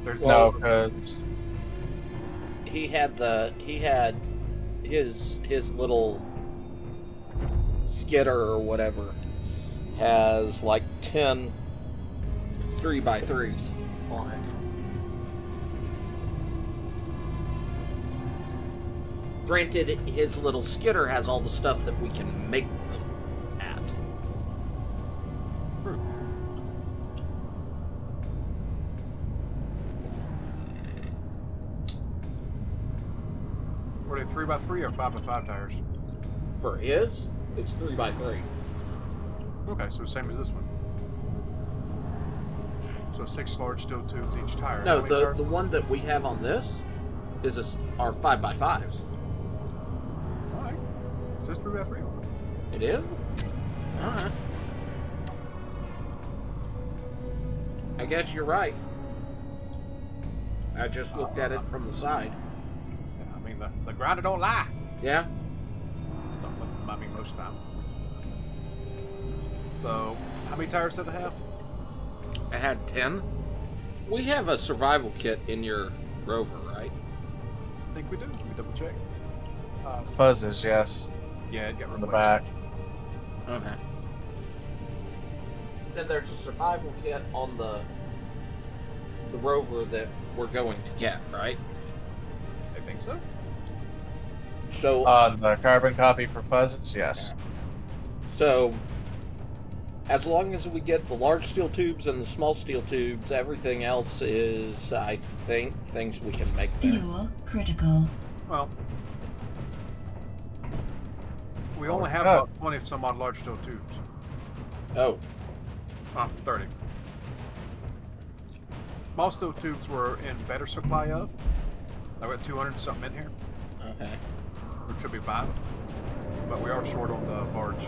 There's No, because he had his little skidder or whatever has like 10 3x3s on it. Granted, his little skidder has all the stuff that we can make them at. Were they 3x3 or 5x5 tires? For his, it's 3x3. Okay, so same as this one. So 6 large steel tubes each tire. No, How many tires? the one that we have on this are 5x5s. Alright. Is this 3x3? It is? Alright. I guess you're right. I just looked at it from the side. Yeah, I mean, the grinder don't lie. Yeah? I mean, most of the time. So, how many tires did it have? I had 10. We have a survival kit in your rover, right? I think we do. Let me double check. fuzzes, yes, Yeah, it got on the replaced. back. Okay. Then there's a survival kit on the rover that we're going to get, right? I think so. So On the carbon copy for fuzzes, yes. So, as long as we get the large steel tubes and the small steel tubes, everything else is, I think, things we can make there. Fuel critical. Well, we only have God. about 20 some odd large steel tubes. Oh, 30. Small steel tubes we're in better supply of. I've got 200 and something in here, okay. which should be fine. But we are short on the large.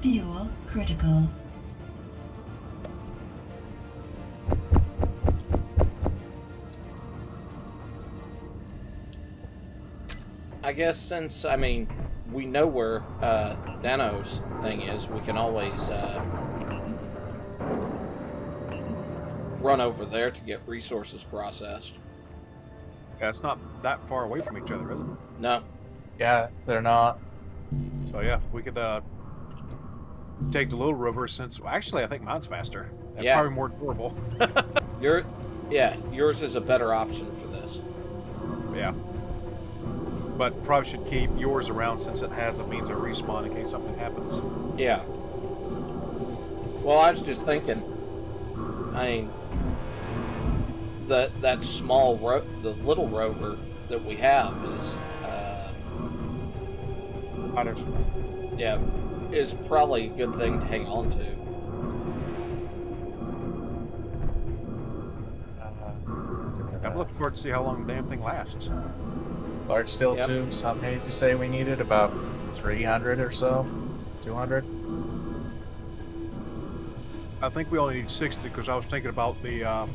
Fuel critical. I guess since, I mean, we know where Dano's thing is, we can always run over there to get resources processed. Yeah, it's not that far away from each other, is it? No. Yeah, they're not. So yeah, we could take the little rover since actually I think mine's faster. And Yeah. probably more durable. Yours is a better option for this. Yeah. But probably should keep yours around since it has a means of respawn in case something happens. Yeah. Well, I was just thinking, I mean, that small the little rover that we have is, yeah, is probably a good thing to hang on to. I'm looking forward to see how long the damn thing lasts. Large steel Yep. tubes, how many did you say we needed? About 300 or so? 200? I think we only need 60 because I was thinking about the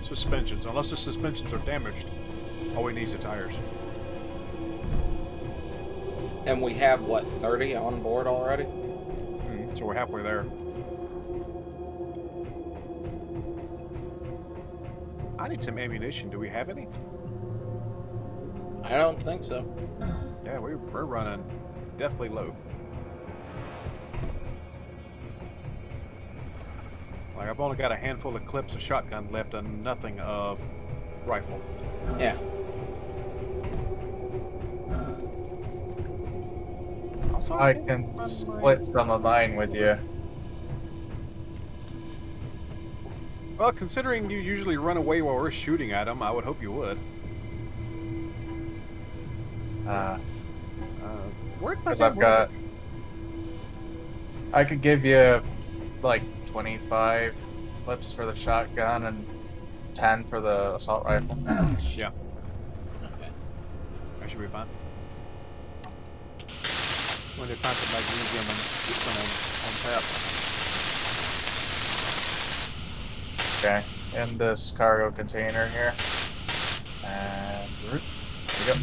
suspensions. Unless the suspensions are damaged, all we need is the tires. And we have, what, 30 on board already? So we're halfway there. I need some ammunition. Do we have any? I don't think so. Yeah, we're running definitely low. Like I've only got a handful of clips of shotgun left and nothing of rifle. Yeah. Also, I can't can find my- split some of mine with you. Well, considering you usually run away while we're shooting at them, I would hope you would. Where'd my Because damn I've got... weapon- I could give you like 25 clips for the shotgun and 10 for the assault rifle. Yeah, Okay. that should be fine. When they find some magnesium and just on tap. Okay, in this cargo container here. And there we go.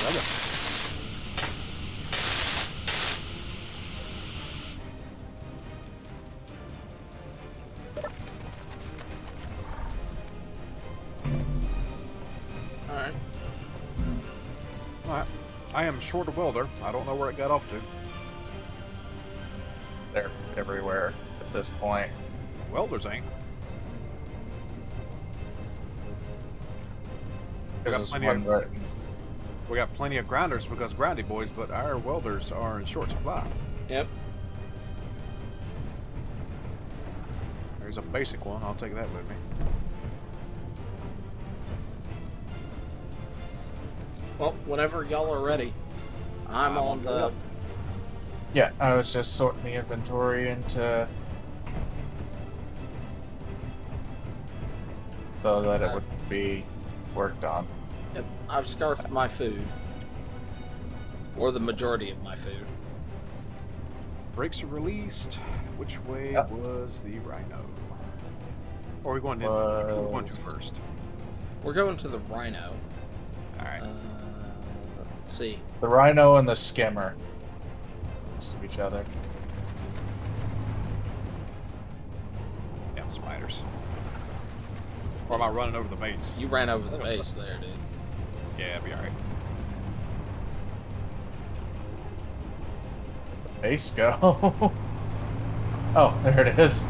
Another. Alright. Alright. I am short a welder. I don't know where it got off to. They're everywhere at this point. Welders ain't. We got There's plenty one of, right. we got plenty of grinders because grindy boys, but our welders are in short supply. Yep. There's a basic one. I'll take that with me. Well, whenever y'all are ready, I'm on the... Yeah, I was just sorting the inventory into so that it would be worked on. Yep, I've scarfed my food. Or the majority of my food. Brakes are released. Which way Yep. was the Rhino? Or are we going to? Which one are we going to Was- first? We're going to the Rhino. All right. Let's see. The Rhino and the Skimmer next to each other. Damn spiders. Or am I running over the base? You ran over the base there, dude. Yeah, it'll be all right. Base go. Oh, there it is.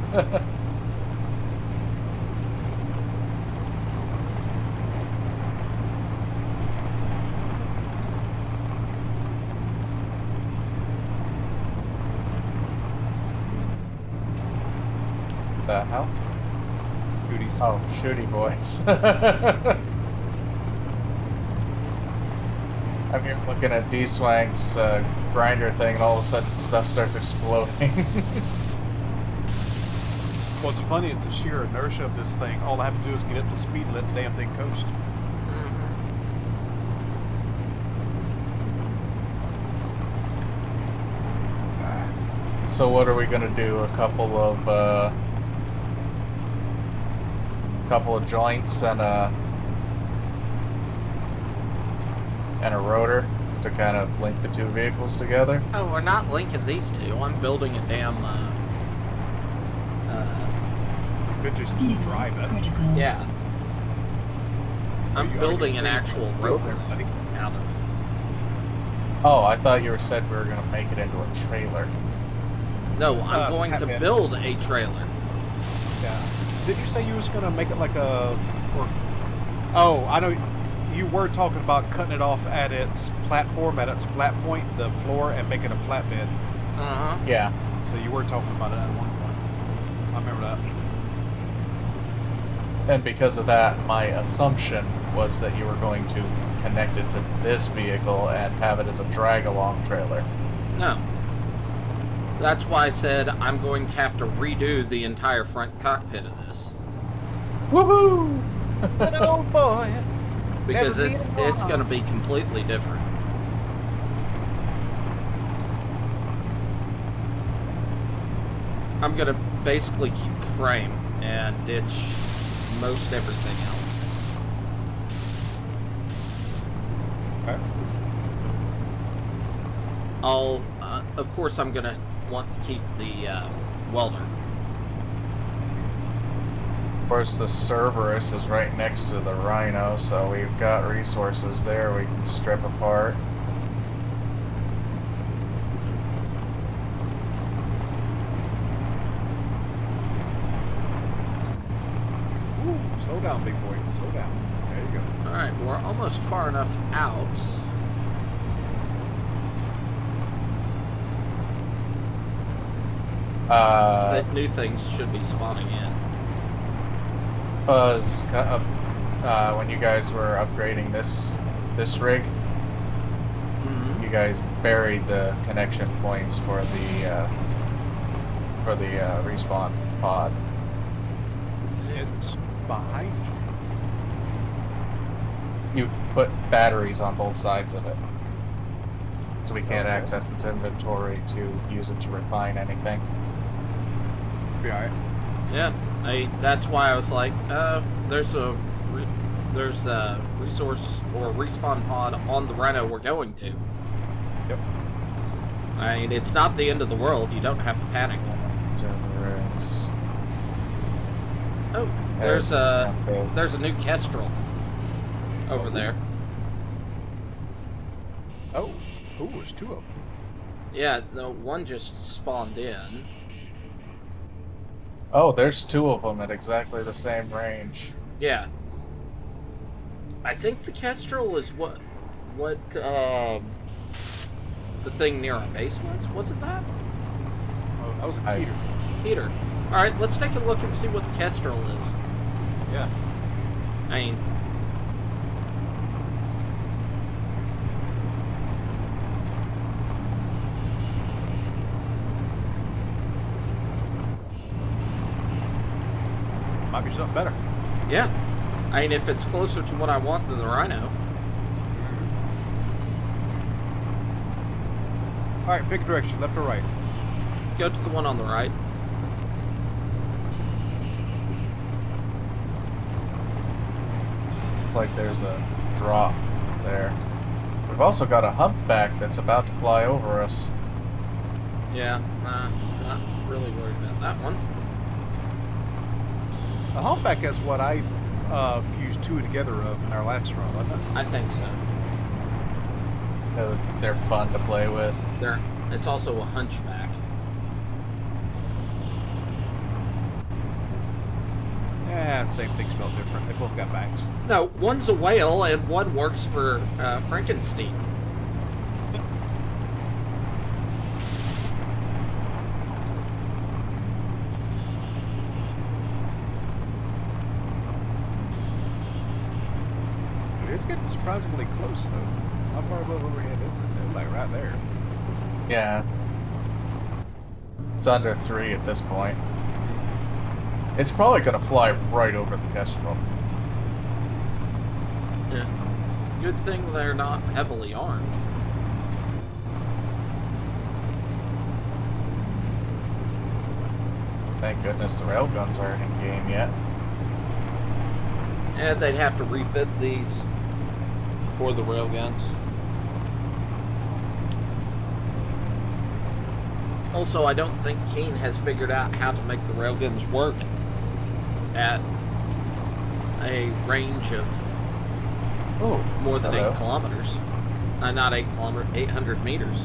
The hell? Duties. Oh, shooty boys. I'm here looking at D-Swang's grinder thing, and all of a sudden stuff starts exploding. What's funny is the sheer inertia of this thing. All I have to do is get up to speed and let the damn thing coast. So what are we gonna do? A couple of joints and a rotor to kind of link the two vehicles together. Oh, we're not linking these two. I'm building a damn, Could just Fuel drive it. critical. yeah. I'm Are you building an really actual real rover there, buddy? out of it. Oh, I thought you said we were gonna make it into a trailer. No, I'm going to Batman. build a trailer. Yeah. Did you say you was gonna make it like a? Or, oh, I know. You were talking about cutting it off at its platform, at its flat point, the floor, and making a flatbed. Uh-huh. Yeah. So you were talking about it at one point. I remember that. And because of that, my assumption was that you were going to connect it to this vehicle and have it as a drag-along trailer. No. That's why I said I'm going to have to redo the entire front cockpit of this. Woohoo! Good old boys. Because Never been it's wrong. going to be completely different. I'm going to basically keep the frame and ditch most everything else. Okay. I'll, of course, I'm going to want to keep the welder. Of course, the Cerberus is right next to the Rhino, so we've got resources there we can strip apart. Ooh, slow down, big boy. Slow down. There you go. Alright, we're almost far enough out. That new things should be spawning in. Fuzz, when you guys were upgrading this rig, Mm-hmm. you guys buried the connection points for the respawn pod. It's behind you. You put batteries on both sides of it, so we can't Okay. access its inventory to use it to refine anything. Be alright. Yeah, that's why I was like, there's a There's a resource or respawn pod on the Rhino we're going to. Yep. I mean, it's not the end of the world. You don't have to panic. Oh, there's a new Kestrel over there. Oh, ooh, there's two of them. Yeah, the one just spawned in. Oh, there's two of them at exactly the same range. Yeah. I think the Kestrel is what the thing near our base was. Was it that? Oh, that was a Keter. Keter. All right, let's take a look and see what the Kestrel is. Yeah. I mean, Might be something better. yeah. I mean, if it's closer to what I want than the Rhino. All right, pick a direction, left or right. Go to the one on the right. Looks like there's a drop there. We've also got a humpback that's about to fly over us. Yeah, not really worried about that one. A humpback is what I fused two together of in our last run, wasn't it? I think so. They're fun to play with. It's also a hunchback. Yeah, same thing spelled different. They both got backs. No, one's a whale and one works for Frankenstein. It's getting surprisingly close, though. How far above overhead is it? They're like right there. Yeah. It's under 3 at this point. It's probably going to fly right over the Kestrel. Yeah. Good thing they're not heavily armed. Thank goodness the railguns aren't in game yet. And they'd have to refit these for the railguns. Also, I don't think Keen has figured out how to make the railguns work at a range of more than 8 kilometers. Not 8 kilometers, 800 meters.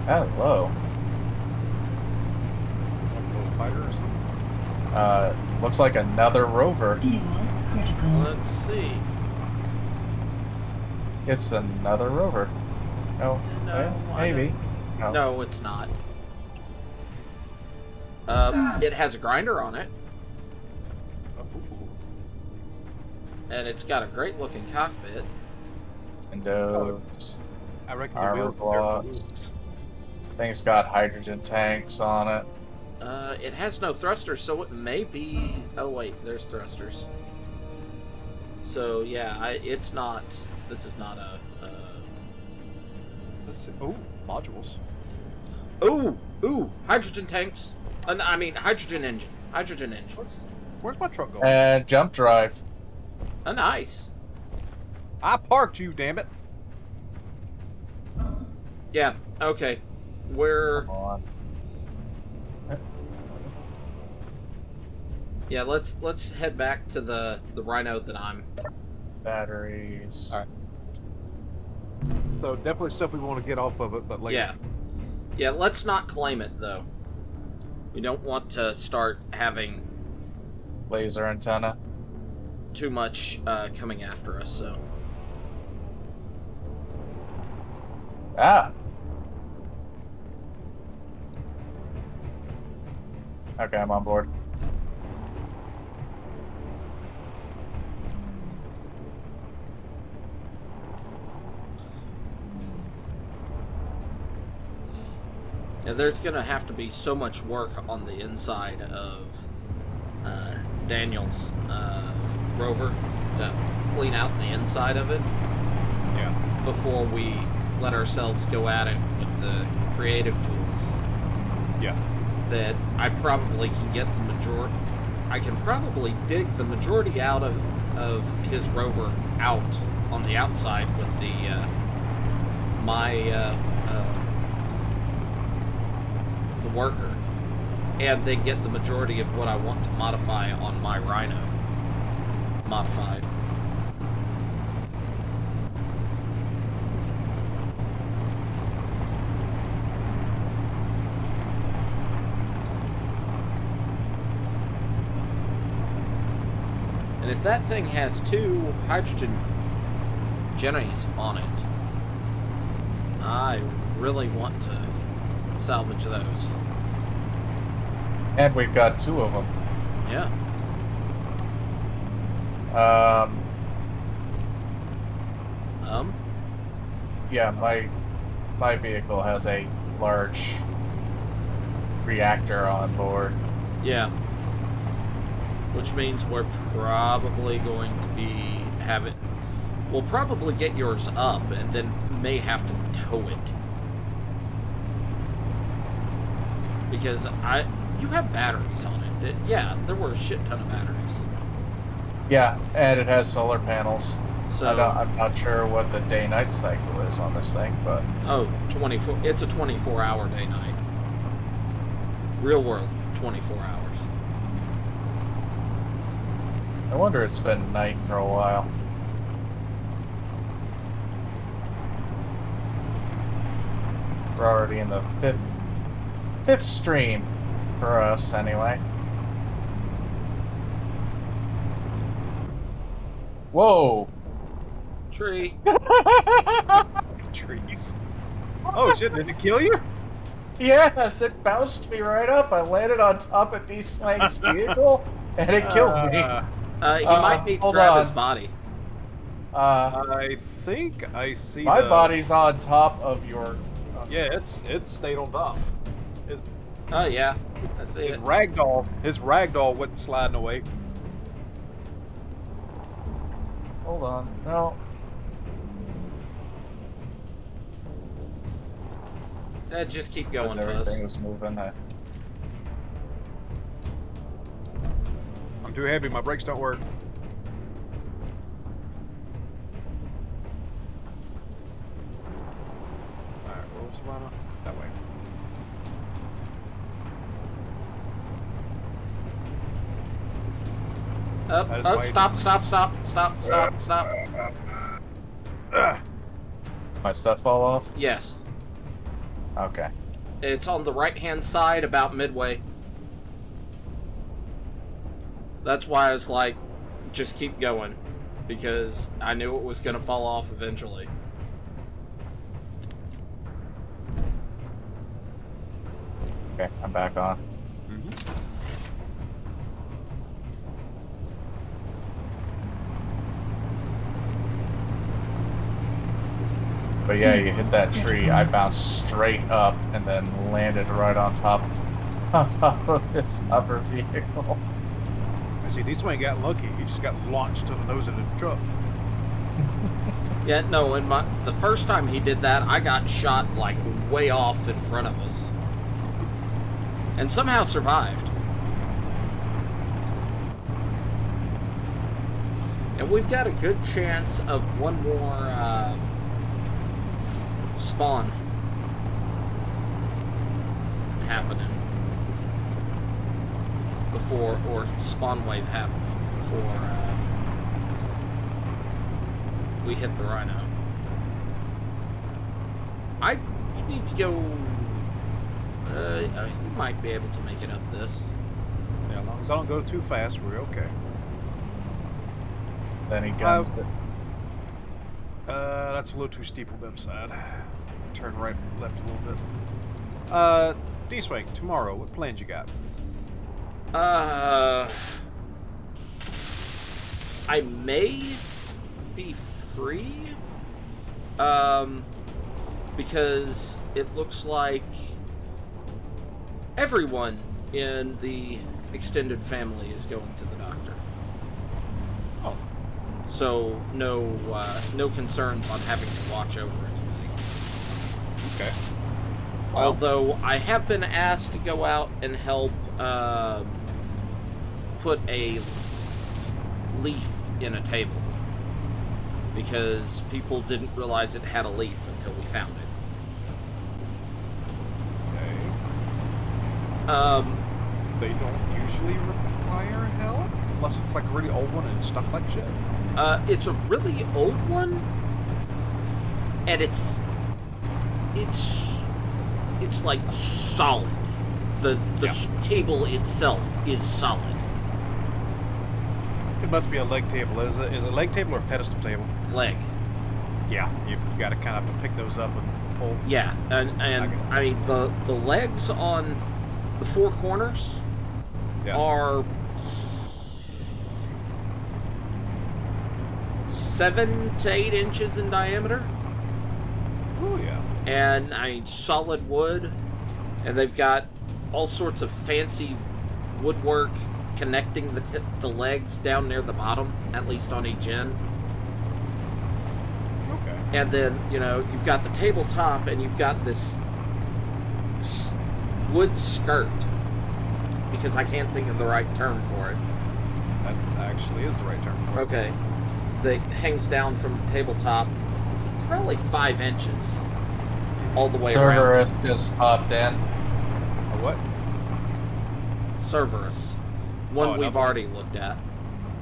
Hello. Like a little fighter or something. Looks like another rover. Fuel critical. Let's see. It's another rover. Oh, No, well, I maybe. No, it's not. It has a grinder on it, Ooh. and it's got a great looking cockpit. Windows. I reckon Armor the wheels are there for blocks. wheels. Thing's got hydrogen tanks on it. It has no thrusters, so it may be... Oh, wait, there's thrusters. So, yeah, it's not... This is not a... Let's see. Ooh, modules. Ooh, hydrogen tanks. I mean, hydrogen engine. Hydrogen engines. Where's my truck going? And jump drive. Nice. I parked you, damn it. Yeah, okay. We're... Come on. Yeah, let's head back to the Rhino that I'm... Batteries. All right. So definitely stuff we want to get off of it, but later. Yeah. Yeah, let's not claim it, though. We don't want to start having Laser antenna. too much coming after us, so... Ah! Okay, I'm on board. Yeah, there's gonna have to be so much work on the inside of Daniel's rover to clean out the inside of it Yeah. before we let ourselves go at it with the creative tools Yeah. that I probably can get the majority. I can probably dig the majority out of his rover out on the outside with the the worker, and then get the majority of what I want to modify on my Rhino modified. And if that thing has 2 hydrogen jennies on it, I really want to salvage those. And we've got 2 of them. Yeah. Yeah, my vehicle has a large reactor on board. Yeah. Which means we're probably going to be we'll probably get yours up and then may have to tow it. Because you have batteries on it. Yeah, there were a shit ton of batteries. Yeah, and it has solar panels. So I'm not sure what the day-night cycle is on this thing, but... Oh, 24. It's a 24-hour day-night. Real world, 24 hours. I wonder it's been night for a while. We're already in the fifth stream for us, anyway. Whoa! Tree. Trees. Oh shit, did it kill you? Yes, it bounced me right up. I landed on top of D-Swank's vehicle, and it killed me. He might need to grab his body. I think I see my body's on top of your... Yeah, it stayed on top. Oh yeah, that's it. His ragdoll wasn't sliding away. Hold on. No. Just keep going, Fuzz. Everything was moving. I'm too heavy. My brakes don't work. Alright, roll Savannah. That way. Stop. My stuff fall off? Yes. Okay. It's on the right-hand side, about midway. That's why I was like, just keep going. Because I knew it was going to fall off eventually. Okay, I'm back on. But yeah, you hit that tree, I bounced straight up and then landed right on top of this other vehicle. I see, D-Swing got lucky. He just got launched to the nose of the truck. Yeah, no, the first time he did that, I got shot like way off in front of us. And somehow survived. And we've got a good chance of one more spawn happening before, or spawn wave happening before we hit the Rhino. You need to go. You might be able to make it up this. Yeah, as long as I don't go too fast, we're okay. Then he guns it. That's a little too steep on the other side. Turn right, left a little bit. D-Swing, tomorrow, what plans you got? I may be free, because it looks like everyone in the extended family is going to the doctor. Oh. So no concerns on having to watch over anything. Okay. Well. Although I have been asked to go out and help put a leaf in a table. Because people didn't realize it had a leaf until we found it. Okay. They don't usually require help unless it's like a really old one and it's stuck like shit. It's a really old one, and it's like solid. The table itself is solid. It must be a leg table. Is it a leg table or a pedestal table? Leg. Yeah, you got to kind of have to pick those up and pull. Yeah, and Okay. I mean the legs on the four corners are 7 to 8 inches in diameter. Oh yeah. And I mean solid wood, and they've got all sorts of fancy woodwork connecting the legs down near the bottom, at least on each end. Okay. And then, you know, you've got the tabletop, and you've got this wood skirt, because I can't think of the right term for it. That actually is the right term for it. Okay. That hangs down from the tabletop probably 5 inches all the way around. Cerberus just popped in. A what? Cerberus. One Oh, we've another- already looked at.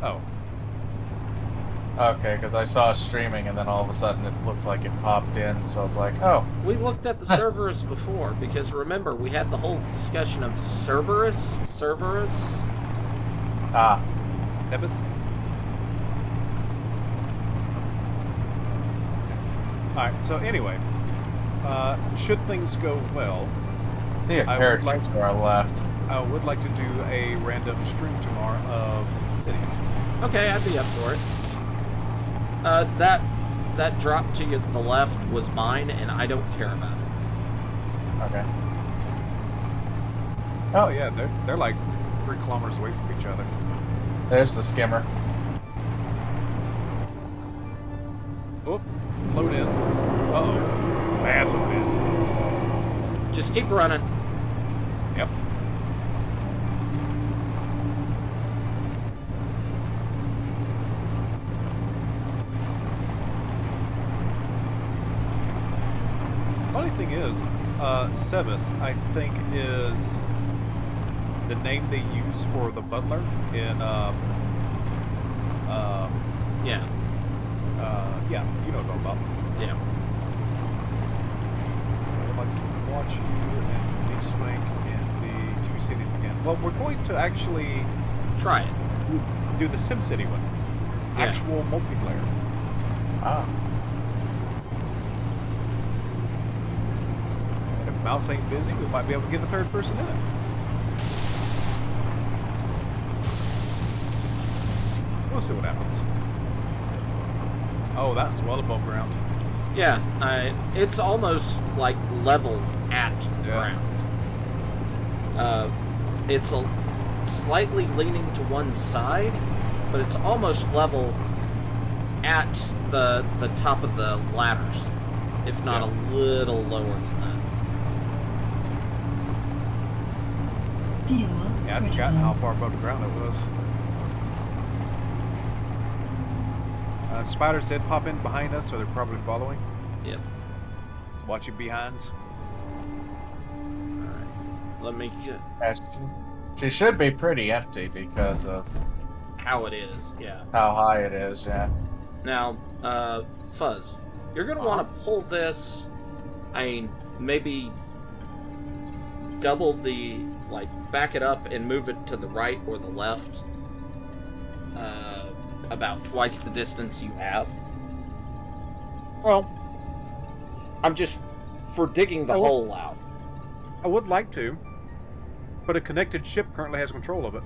Oh. Okay, because I saw streaming and then all of a sudden it looked like it popped in, so I was like, oh. We looked at the Cerberus before, because remember, we had the whole discussion of Cerberus? Ah. Nebus? Alright, so anyway. Should things go well, See a I would character like- to our left. I would like to do a random stream tomorrow of cities. Okay, I'd be up for it. That drop to the left was mine, and I don't care about it. Okay. Oh yeah, they're like 3 kilometers away from each other. There's the skimmer. Oh, load in. Uh-oh. Bad load in. Just keep running. Yep. Funny thing is, Sebus, I think, is the name they use for the butler in, Yeah. yeah, you know what I'm talking about. Yeah. So I'd like to watch you and D-Swank in the 2 cities again. Well, we're going to actually Try it. do the SimCity one. Yeah. Actual multiplayer. Ah. If Mouse ain't busy, we might be able to get a 3rd person in it. We'll see what happens. Oh, that's well above ground. Yeah, it's almost like level at Yeah. ground. It's slightly leaning to one side, but it's almost level at the top of the ladders, if not Yeah. a little lower than that. Fuel Yeah, I'd critical. forgotten how far above the ground it was. Spiders did pop in behind us, so they're probably following. Yep. So watch your behinds. Alright. Let me get Yeah, she should be pretty empty because of how it is, yeah. how high it is, yeah. Now, Fuzz, you're going to want to pull this, I mean, maybe double the, like, back it up and move it to the right or the left. About twice the distance you have. Well, I'm just for digging the Oh. hole out. I would like to, but a connected ship currently has control of it.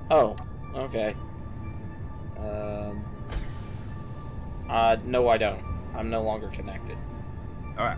Oh, okay. No, I don't. I'm no longer connected. Alright.